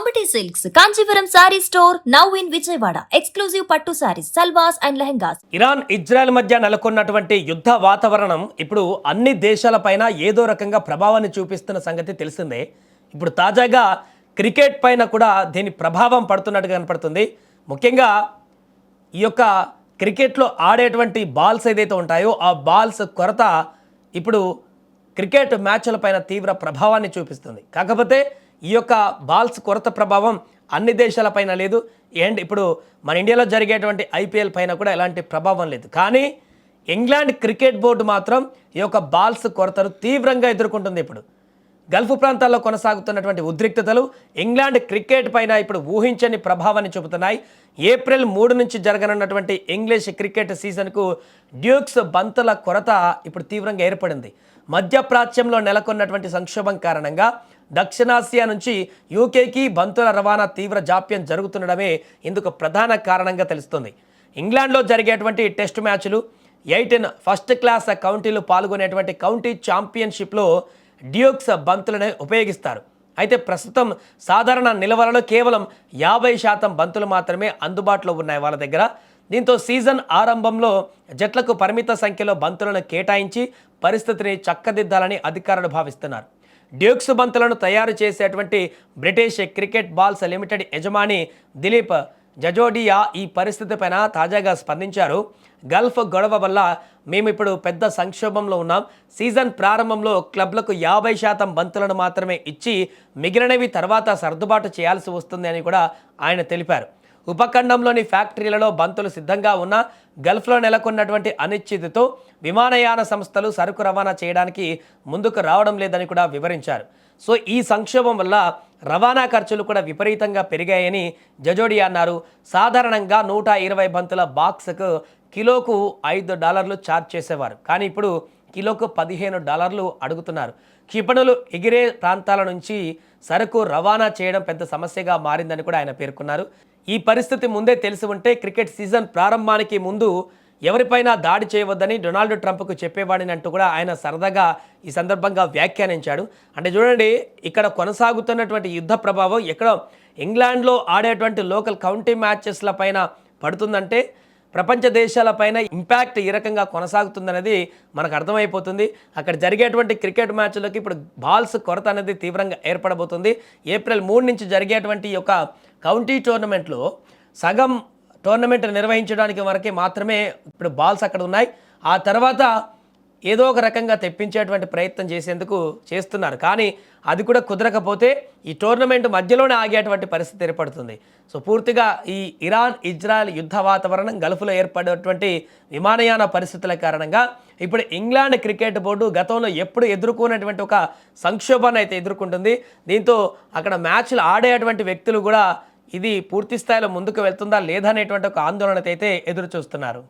Amity Silks, Kanchipuram Saree Store, now in Vijayawada. Exclusive Pattu Sarees, Salwas and Lehengas. Iran Israel మధ్య నెలకొన్నటువంటి యుద్ధ వాతావరణం ఇప్పుడు అన్ని దేశాలపైన ఏదో రకంగా ప్రభావాన్ని చూపిస్తున్న సంగతి తెలిసిందే. ఇప్పుడు తాజాగా క్రికెట్ పైన కూడా దీని ప్రభావం పడుతున్నట్టుగా కనపడుతుంది. ముఖ్యంగా ఈ యొక్క క్రికెట్లో ఆడేటువంటి బాల్స్ ఏదైతే ఉంటాయో ఆ బాల్స్ కొరత ఇప్పుడు క్రికెట్ మ్యాచ్ల పైన తీవ్ర ప్రభావాన్ని చూపిస్తుంది. కాకపోతే ఈ యొక్క బాల్స్ కొరత ప్రభావం అన్ని దేశాలపైన లేదు. అండ్ ఇప్పుడు మన ఇండియాలో జరిగేటువంటి ఐపీఎల్ పైన కూడా ఎలాంటి ప్రభావం లేదు. కానీ ఇంగ్లాండ్ క్రికెట్ బోర్డు మాత్రం ఈ యొక్క బాల్స్ కొరతను తీవ్రంగా ఎదుర్కొంటుంది. ఇప్పుడు గల్ఫ్ ప్రాంతాల్లో కొనసాగుతున్నటువంటి ఉద్రిక్తతలు ఇంగ్లాండ్ క్రికెట్ పైన ఇప్పుడు ఊహించని ప్రభావాన్ని చూపుతున్నాయి. ఏప్రిల్ 3 నుంచి జరగనున్నటువంటి ఇంగ్లీష్ క్రికెట్ సీజన్కు డ్యూక్స్ బంతుల కొరత ఇప్పుడు తీవ్రంగా ఏర్పడింది. మధ్యప్రాచ్యంలో నెలకొన్నటువంటి సంక్షోభం కారణంగా దక్షిణాసియా నుంచి యూకేకి బంతుల రవాణా తీవ్ర జాప్యం జరుగుతుండడమే ఇందుకు ప్రధాన కారణంగా తెలుస్తుంది. ఇంగ్లాండ్లో జరిగేటువంటి టెస్ట్ మ్యాచ్లు 18 ఫస్ట్ క్లాస్ కౌంటీలు పాల్గొనేటువంటి కౌంటీ ఛాంపియన్షిప్లో డ్యూక్స్ బంతులను ఉపయోగిస్తారు. అయితే ప్రస్తుతం సాధారణ నిల్వలలో కేవలం 50% బంతులు మాత్రమే అందుబాటులో ఉన్నాయి వాళ్ళ దగ్గర. దీంతో సీజన్ ఆరంభంలో జట్లకు పరిమిత సంఖ్యలో బంతులను కేటాయించి పరిస్థితిని చక్కదిద్దాలని అధికారులు భావిస్తున్నారు. డ్యూక్స్ బంతులను తయారు చేసేటువంటి బ్రిటిష్ క్రికెట్ బాల్స్ లిమిటెడ్ యజమాని దిలీప్ జజోడియా ఈ పరిస్థితిపైన తాజాగా స్పందించారు. గల్ఫ్ గొడవ వల్ల మేము ఇప్పుడు పెద్ద సంక్షోభంలో ఉన్నాం. సీజన్ ప్రారంభంలో క్లబ్లకు 50% బంతులను మాత్రమే ఇచ్చి మిగిలినవి తర్వాత సర్దుబాటు చేయాల్సి వస్తుంది అని కూడా ఆయన తెలిపారు. ఉపఖండంలోని ఫ్యాక్టరీలలో బంతులు సిద్ధంగా ఉన్న గల్ఫ్లో నెలకొన్నటువంటి అనిశ్చితితో విమానయాన సంస్థలు సరుకు రవాణా చేయడానికి ముందుకు రావడం లేదని కూడా వివరించారు. సో ఈ సంక్షోభం వల్ల రవాణా ఖర్చులు కూడా విపరీతంగా పెరిగాయని జజోడియా అన్నారు. సాధారణంగా 120 బంతుల బాక్స్కు కిలోకు $5 ఛార్జ్ చేసేవారు. కానీ ఇప్పుడు కిలోకు $15 అడుగుతున్నారు. క్షిపణులు ఎగిరే ప్రాంతాల నుంచి సరుకు రవాణా చేయడం పెద్ద సమస్యగా మారిందని కూడా ఆయన పేర్కొన్నారు. ఈ పరిస్థితి ముందే తెలిసి ఉంటే క్రికెట్ సీజన్ ప్రారంభానికి ముందు ఎవరిపైన దాడి చేయవద్దని డొనాల్డ్ ట్రంప్కు చెప్పేవాడిని అంటూ కూడా ఆయన సరదాగా ఈ సందర్భంగా వ్యాఖ్యానించాడు. అంటే చూడండి, ఇక్కడ కొనసాగుతున్నటువంటి యుద్ధ ప్రభావం ఎక్కడో ఇంగ్లాండ్లో ఆడేటువంటి లోకల్ కౌంటీ మ్యాచెస్ల పైన పడుతుందంటే ప్రపంచ దేశాలపైన ఇంపాక్ట్ ఈ రకంగా కొనసాగుతుందనేది మనకు అర్థమైపోతుంది. అక్కడ జరిగేటువంటి క్రికెట్ మ్యాచ్లకి ఇప్పుడు బాల్స్ కొరత అనేది తీవ్రంగా ఏర్పడబోతుంది. ఏప్రిల్ 3 నుంచి జరిగేటువంటి ఈ యొక్క కౌంటీ టోర్నమెంట్లో సగం టోర్నమెంట్ నిర్వహించడానికి వరకే మాత్రమే ఇప్పుడు బాల్స్ అక్కడ ఉన్నాయి. ఆ తర్వాత ఏదో ఒక రకంగా తెప్పించేటువంటి ప్రయత్నం చేస్తున్నారు. కానీ అది కూడా కుదరకపోతే ఈ టోర్నమెంట్ మధ్యలోనే ఆగేటువంటి పరిస్థితి ఏర్పడుతుంది. సో పూర్తిగా ఈ ఇరాన్ ఇజ్రాయెల్ యుద్ధ వాతావరణం గల్ఫ్లో ఏర్పడేటువంటి విమానయాన పరిస్థితుల కారణంగా ఇప్పుడు ఇంగ్లాండ్ క్రికెట్ బోర్డు గతంలో ఎప్పుడు ఎదుర్కొన్నటువంటి ఒక సంక్షోభాన్ని అయితే ఎదుర్కొంటుంది. దీంతో అక్కడ మ్యాచ్లు ఆడేటువంటి వ్యక్తులు కూడా ఇది పూర్తి స్థాయిలో ముందుకు వెళ్తుందా లేదా అనేటువంటి ఒక ఆందోళన అయితే ఎదురు చూస్తున్నారు.